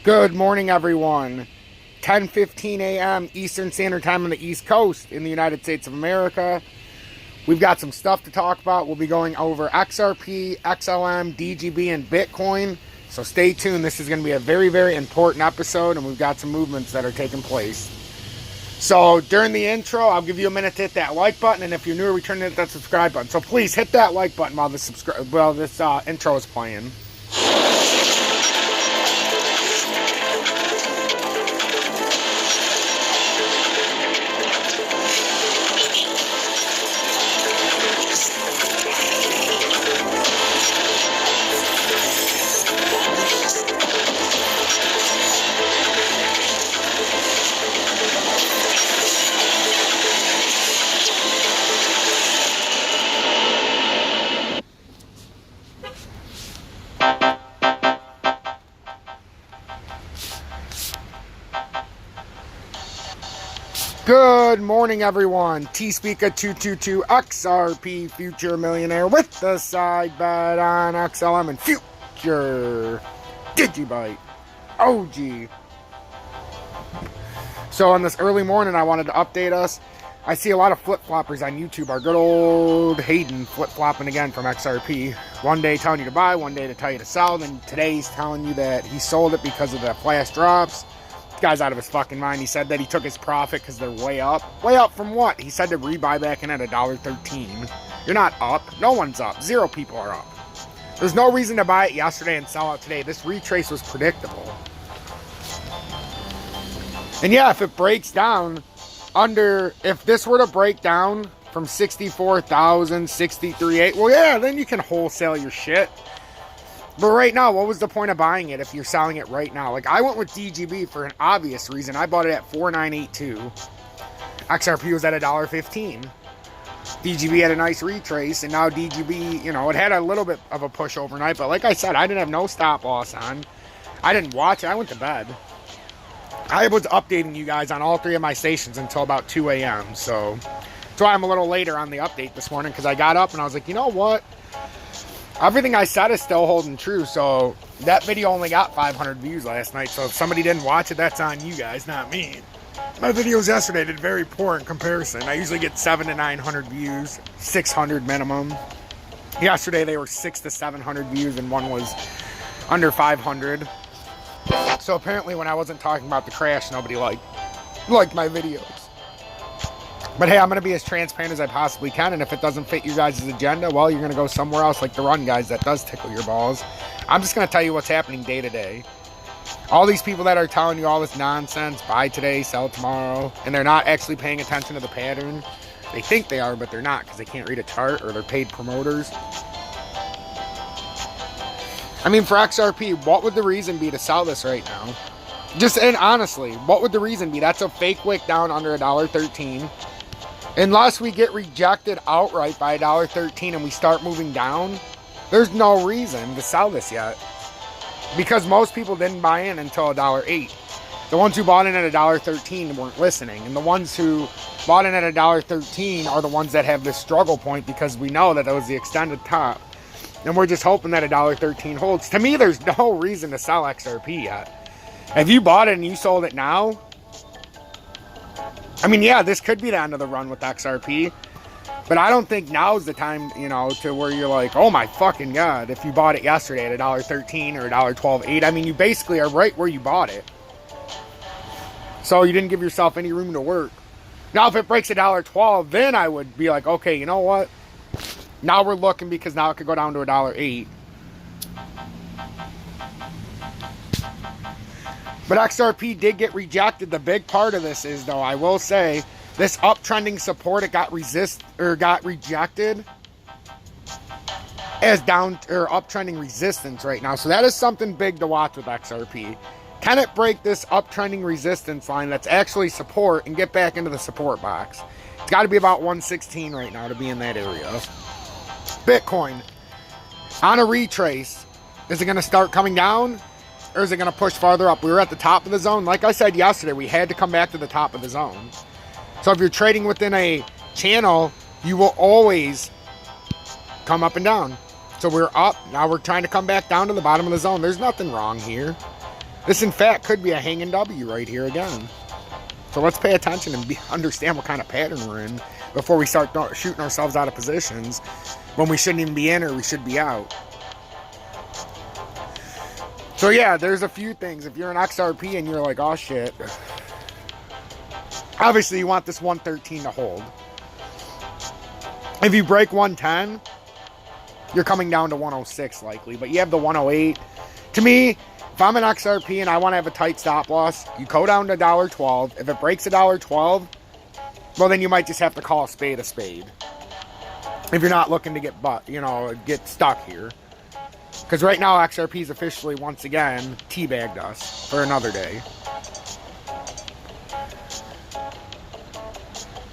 Good morning, everyone. 10:15 a.m. Eastern Standard Time on the East Coast in the United States of America. We've got some stuff to talk about. We'll be going over XRP, XLM, DGB, and Bitcoin. So stay tuned. This is going to be a very, very important episode, and we've got some movements that are taking place. So during the intro, I'll give you a minute to hit that like button, and if you're new, return to hit that subscribe button. So please hit that like button while this intro is playing. Good morning, everyone. T-Speaker222 XRP Future Millionaire with the side bet on XLM and Future Digibyte OG. So on this early morning, I wanted to update us. I see a lot of flip-floppers on YouTube. Our good old Hayden flip-flopping again from XRP. One day telling you to buy, one day to tell you to sell. Then today he's telling you that he sold it because of the flash drops. Guy's out of his fucking mind. He said that he took his profit because they're way up. Way up from what? He said to rebuy back in at $1.13. You're not up. No one's up. Zero people are up. There's no reason to buy it yesterday and sell out today. This retrace was predictable. And yeah, if it breaks down if this were to break down from 64,000, 63,800, well, yeah, then you can wholesale your shit. But right now, what was the point of buying it if you're selling it right now? Like, I went with DGB for an obvious reason. I bought it at 4,982. XRP was at $1.15. DGB had a nice retrace, and now DGB, it had a little bit of a push overnight. But like I said, I didn't have no stop loss on. I didn't watch it. I went to bed. I was updating you guys on all three of my stations until about 2 a.m. So that's why I'm a little later on the update this morning, because I got up and I was like, you know what? Everything I said is still holding true. So that video only got 500 views last night. So if somebody didn't watch it, that's on you guys, not me. My videos yesterday did very poor in comparison. I usually get 700 to 900 views, 600 minimum. Yesterday they were 600 to 700 views, and one was under 500. So apparently when I wasn't talking about the crash, nobody liked my videos. But hey, I'm going to be as transparent as I possibly can, and if it doesn't fit you guys' agenda, well, you're going to go somewhere else like the run, guys, that does tickle your balls. I'm just going to tell you what's happening day to day. All these people that are telling you all this nonsense, buy today, sell tomorrow, and they're not actually paying attention to the pattern. They think they are, but they're not, because they can't read a chart, or they're paid promoters. I mean, for XRP, what would the reason be to sell this right now? And honestly, what would the reason be? That's a fake wick down under $1.13. Unless we get rejected outright by $1.13 and we start moving down, there's no reason to sell this yet. Because most people didn't buy in until $1.08. The ones who bought in at $1.13 weren't listening. And the ones who bought in at $1.13 are the ones that have this struggle point, because we know that was the extended top. And we're just hoping that $1.13 holds. To me, there's no reason to sell XRP yet. If you bought it and you sold it now, I mean, yeah, this could be the end of the run with XRP, but I don't think now's the time, to where you're like, oh my fucking God, if you bought it yesterday at $1.13 or $1.12.8, I mean, you basically are right where you bought it. So you didn't give yourself any room to work. Now, if it breaks $1.12, then I would be like, okay, you know what? Now we're looking, because now it could go down to $1.08. But XRP did get rejected. The big part of this is, though, I will say, this uptrending support, it got rejected as uptrending resistance right now. So that is something big to watch with XRP. Can it break this uptrending resistance line that's actually support and get back into the support box? It's got to be about 116 right now to be in that area. Bitcoin on a retrace, is it going to start coming down? Or is it going to push farther up? We were at the top of the zone. Like I said yesterday, we had to come back to the top of the zone. So if you're trading within a channel, you will always come up and down. So we're up. Now we're trying to come back down to the bottom of the zone. There's nothing wrong here. This, in fact, could be a hanging W right here again. So let's pay attention and understand what kind of pattern we're in before we start shooting ourselves out of positions when we shouldn't even be in or we should be out. So yeah, there's a few things. If you're an XRP and you're like, oh shit. Obviously, you want this 113 to hold. If you break 110, you're coming down to 106 likely. But you have the 108. To me, if I'm an XRP and I want to have a tight stop loss, you go down to $1.12. If it breaks $1.12, well, then you might just have to call a spade a spade. If you're not looking to get stuck here. Because right now, XRP's officially, once again, teabagged us for another day.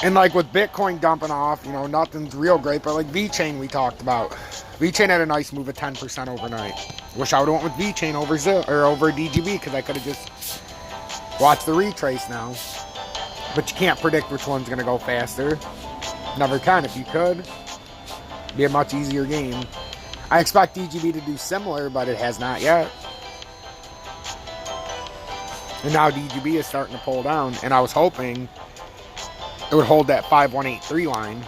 And like with Bitcoin dumping off, nothing's real great. But like VeChain we talked about. VeChain had a nice move of 10% overnight. Wish I would have went with VeChain over DGB because I could have just watched the retrace now. But you can't predict which one's going to go faster. Never can. If you could, it'd be a much easier game. I expect DGB to do similar, but it has not yet. And now DGB is starting to pull down. And I was hoping it would hold that 5183 line.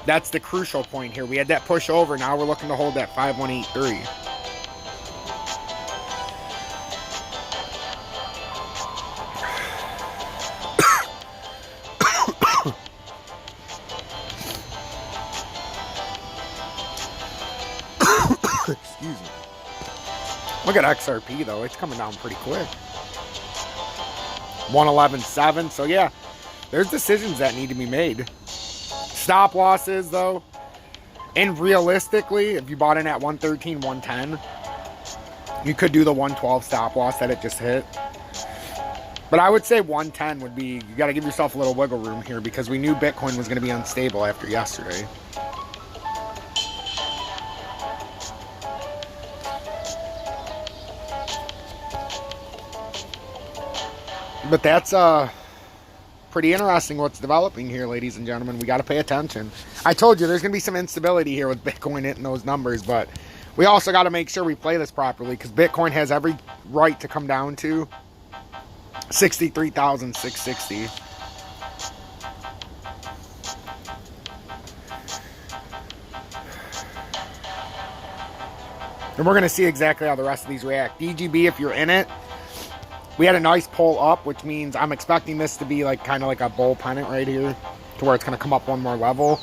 That's the crucial point here. We had that push over. Now we're looking to hold that 5183. Excuse me. Look at XRP though. It's coming down pretty quick. 111.7. So yeah, there's decisions that need to be made. Stop losses though, and realistically, if you bought in at 113, 110, you could do the 112 stop loss that it just hit. But I would say 110 would be, you got to give yourself a little wiggle room here because we knew Bitcoin was going to be unstable after yesterday. But that's pretty interesting what's developing here, ladies and gentlemen. We got to pay attention. I told you there's going to be some instability here with Bitcoin hitting those numbers, but we also got to make sure we play this properly because Bitcoin has every right to come down to 63,660. And we're going to see exactly how the rest of these react. DGB, if you're in it, we had a nice pull up, which means I'm expecting this to be like kind of like a bull pennant right here to where it's going to come up one more level.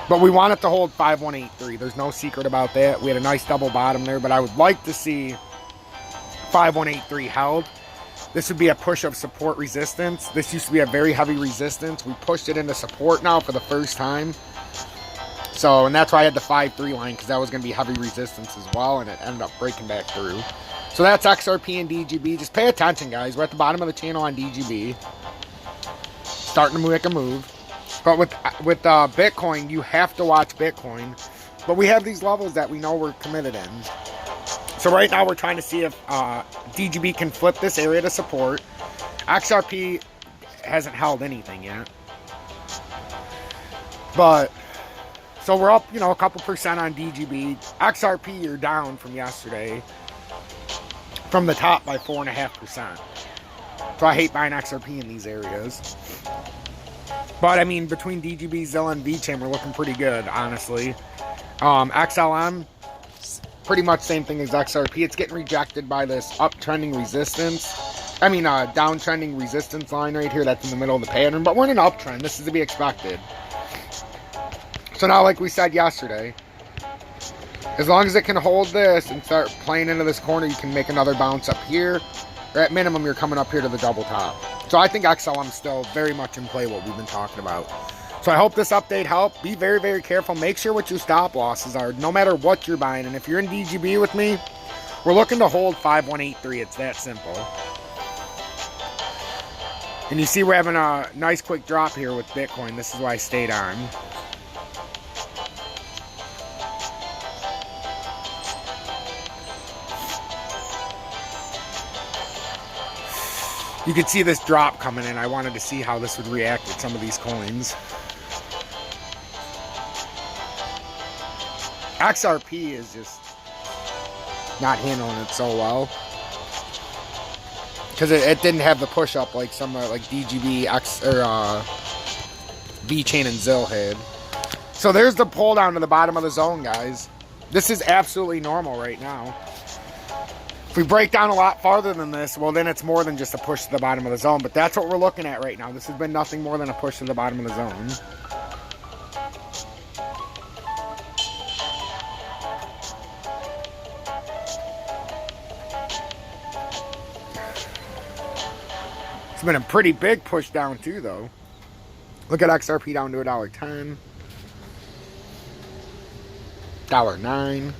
But we want it to hold 5183. There's no secret about that. We had a nice double bottom there, but I would like to see 5183 held. This would be a push of support resistance. This used to be a very heavy resistance. We pushed it into support now for the first time. So, and that's why I had the 5-3 line because that was going to be heavy resistance as well, and it ended up breaking back through. So that's XRP and DGB. Just pay attention, guys. We're at the bottom of the channel on DGB. Starting to make a move. But with Bitcoin, you have to watch Bitcoin. But we have these levels that we know we're committed in. So right now we're trying to see if DGB can flip this area to support. XRP hasn't held anything yet. But, so we're up, a couple percent on DGB. XRP, you're down from yesterday. From the top by 4.5%. So I hate buying XRP in these areas. But I mean, between DGB, Zilla, and VeChain, we're looking pretty good, honestly. XLM, pretty much same thing as XRP. It's getting rejected by this uptrending resistance. Downtrending resistance line right here that's in the middle of the pattern. But we're in an uptrend. This is to be expected. So now, like we said yesterday, as long as it can hold this and start playing into this corner, you can make another bounce up here. Or at minimum, you're coming up here to the double top. So I think XLM is still very much in play, what we've been talking about. So I hope this update helped. Be very, very careful. Make sure what your stop losses are, no matter what you're buying. And if you're in DGB with me, we're looking to hold 5183. It's that simple. And you see we're having a nice quick drop here with Bitcoin. This is why I stayed on. You could see this drop coming in. I wanted to see how this would react with some of these coins. XRP is just not handling it so well. because it didn't have the push up like some like DGB X or VChain and Zill had. So there's the pull down to the bottom of the zone, guys. This is absolutely normal right now. If we break down a lot farther than this, well, then it's more than just a push to the bottom of the zone. But that's what we're looking at right now. This has been nothing more than a push to the bottom of the zone. It's been a pretty big push down too, though. Look at XRP down to $1.10. $1.09.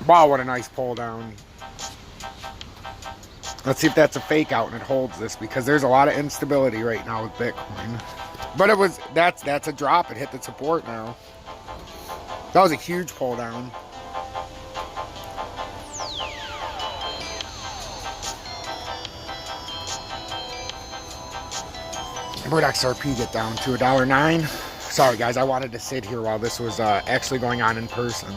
Wow, what a nice pull down. Let's see if that's a fake out and it holds this, because there's a lot of instability right now with Bitcoin. But it was that's a drop. It hit the support now. That was a huge pull down. Where'd XRP get down to? $1.09? Sorry guys, I wanted to sit here while this was actually going on in person.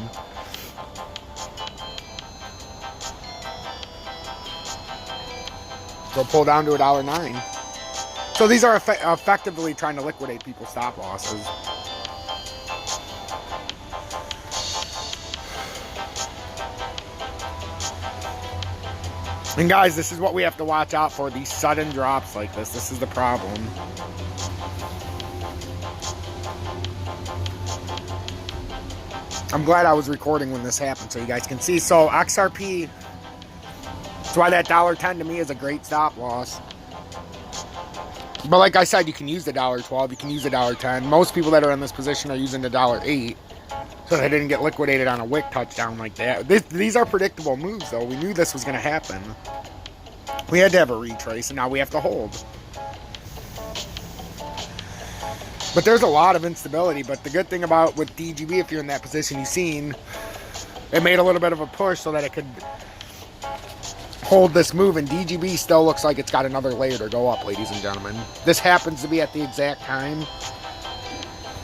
So pull down to $1.09. So these are effectively trying to liquidate people's stop losses. And guys, this is what we have to watch out for, these sudden drops like this. This is the problem. I'm glad I was recording when this happened so you guys can see. So XRP, that's why that $1.10 to me is a great stop loss. But like I said, you can use the $1.12, you can use the $1.10. Most people that are in this position are using the $1.08. So they didn't get liquidated on a wick touchdown like that. These are predictable moves, though. We knew this was going to happen. We had to have a retrace, and now we have to hold. But there's a lot of instability. But the good thing about with DGB, if you're in that position, you've seen it made a little bit of a push so that it could hold this move. And DGB still looks like it's got another layer to go up, ladies and gentlemen. This happens to be at the exact time,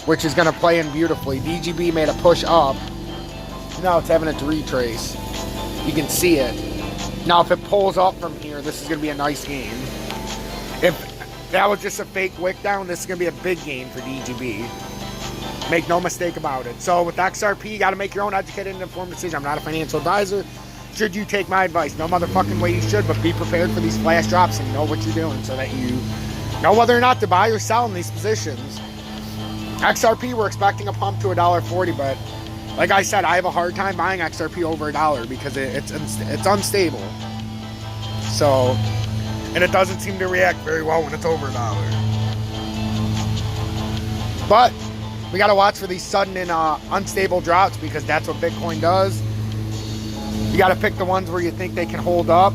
which is going to play in beautifully. DGB made a push up. Now it's having it to retrace. You can see it. Now if it pulls up from here, this is going to be a nice gain. If that was just a fake wick down, this is going to be a big gain for DGB. Make no mistake about it. So with XRP, you got to make your own educated and informed decision. I'm not a financial advisor. Should you take my advice? No motherfucking way you should, but be prepared for these flash drops and know what you're doing so that you know whether or not to buy or sell in these positions. XRP, we're expecting a pump to $1.40, but like I said, I have a hard time buying XRP over $1 because it's unstable. So, and it doesn't seem to react very well when it's over $1. But we got to watch for these sudden and unstable drops, because that's what Bitcoin does. You got to pick the ones where you think they can hold up,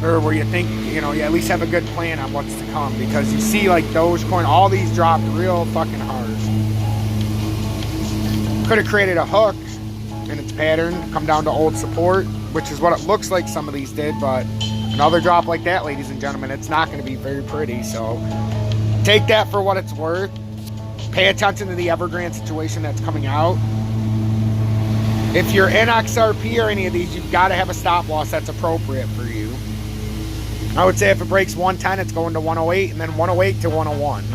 or where you think, you know, you at least have a good plan on what's to come, because you see like Dogecoin, all these dropped real fucking hard. Could have created a hook in its pattern, come down to old support, which is what it looks like some of these did, but another drop like that, ladies and gentlemen, it's not going to be very pretty. So take that for what it's worth. Pay attention to the Evergrande situation that's coming out. If you're in XRP or any of these, you've got to have a stop loss that's appropriate for you. I would say if it breaks 110, it's going to 108, and then 108 to 101.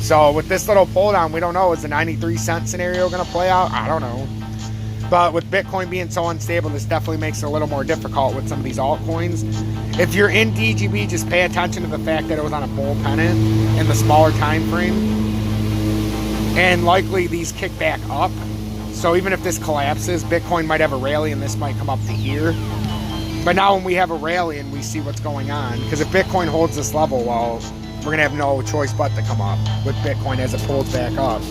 So with this little pull down, we don't know. Is the 93-cent scenario going to play out? I don't know. But with Bitcoin being so unstable, this definitely makes it a little more difficult with some of these altcoins. If you're in DGB, just pay attention to the fact that it was on a bull pennant in the smaller time frame. And likely these kick back up. So even if this collapses, Bitcoin might have a rally and this might come up to here. But now when we have a rally and we see what's going on, because if Bitcoin holds this level, well, we're going to have no choice but to come up with Bitcoin as it pulls back up.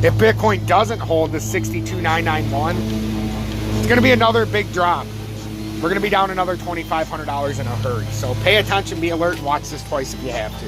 If Bitcoin doesn't hold the 62,991, it's going to be another big drop. We're going to be down another $2,500 in a hurry. So pay attention, be alert, and watch this twice if you have to.